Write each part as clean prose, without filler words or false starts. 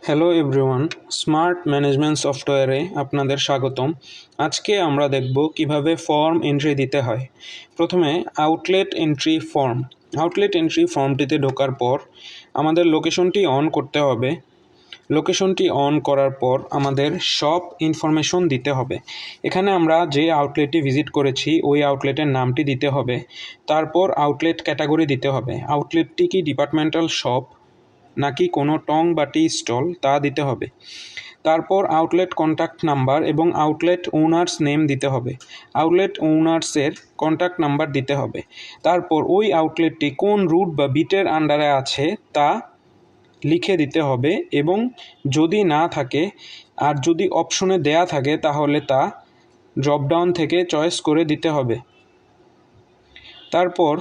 Hello everyone, smart management সফটওয়্যারে আপনাদের স্বাগতম। আজকে আমরা দেখব কিভাবে ফর্ম এন্ট্রি দিতে হয়। প্রথমে আউটলেট এন্ট্রি ফর্মটিতে ঢোকার পর আমাদের লোকেশনটি অন করতে হবে। লোকেশনটি অন করার পর আমাদের সব ইনফরমেশন দিতে হবে। এখানে আমরা যে আউটলেটটি ভিজিট করেছি ওই আউটলেটের নামটি দিতে হবে। তারপর আউটলেট ক্যাটাগরি দিতে হবে। আউটলেটটি কি ডিপার্টমেন্টাল শপ নাকি কোনো টং বা টি স্টল তা দিতে হবে। তারপর আউটলেট কন্ট্যাক্ট নাম্বার এবং আউটলেট ওনার্স নেম দিতে হবে। আউটলেট ওনার্সের কন্ট্যাক্ট নাম্বার দিতে হবে। তারপর ওই আউটলেটটি কোন রুট বা বিটের আন্ডারে আছে তা লিখে দিতে হবে, এবং যদি না থাকে আর যদি অপশনে দেয়া থাকে তাহলে তা ড্রপডাউন থেকে চয়েস করে দিতে হবে। তারপর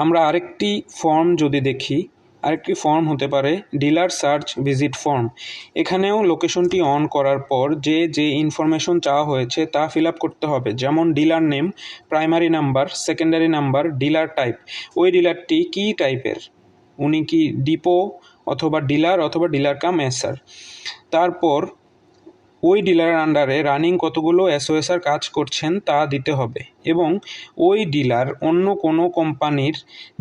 আমরা আরেকটি ফর্ম যদি দেখি, আরেকটি ফর্ম হতে পারে ডিলার সার্চ ভিজিট ফর্ম। এখানেও লোকেশনটি অন করার পর যে ইনফরমেশন চাওয়া হয়েছে তা ফিল আপ করতে হবে, যেমন dealer name, primary number, secondary number, dealer type, ওই ডিলারটি কী টাইপের, উনি কি ডিপো অথবা ডিলার কাম এসআর। তারপর ওই ডিলারের আন্ডারে রানিং কতগুলো এসওএসআর কাজ করছেন তা দিতে হবে, এবং ওই ডিলার অন্য কোনো কোম্পানির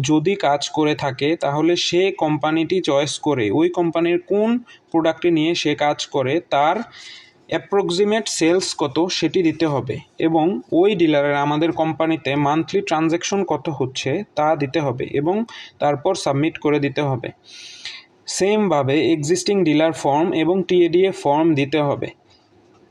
যদি কাজ করে থাকে তাহলে সে কোম্পানিটি চয়েস করে ওই কোম্পানির কোন প্রোডাক্টটি নিয়ে সে কাজ করে তার অ্যাপ্রক্সিমেট সেলস কত সেটি দিতে হবে, এবং ওই ডিলারের আমাদের কোম্পানিতে মান্থলি ট্রানজ্যাকশন কত হচ্ছে তা দিতে হবে, এবং তারপর সাবমিট করে দিতে হবে। সেমভাবে এক্সিস্টিং ডিলার ফর্ম এবং টিএডিএ ফর্ম দিতে হবে।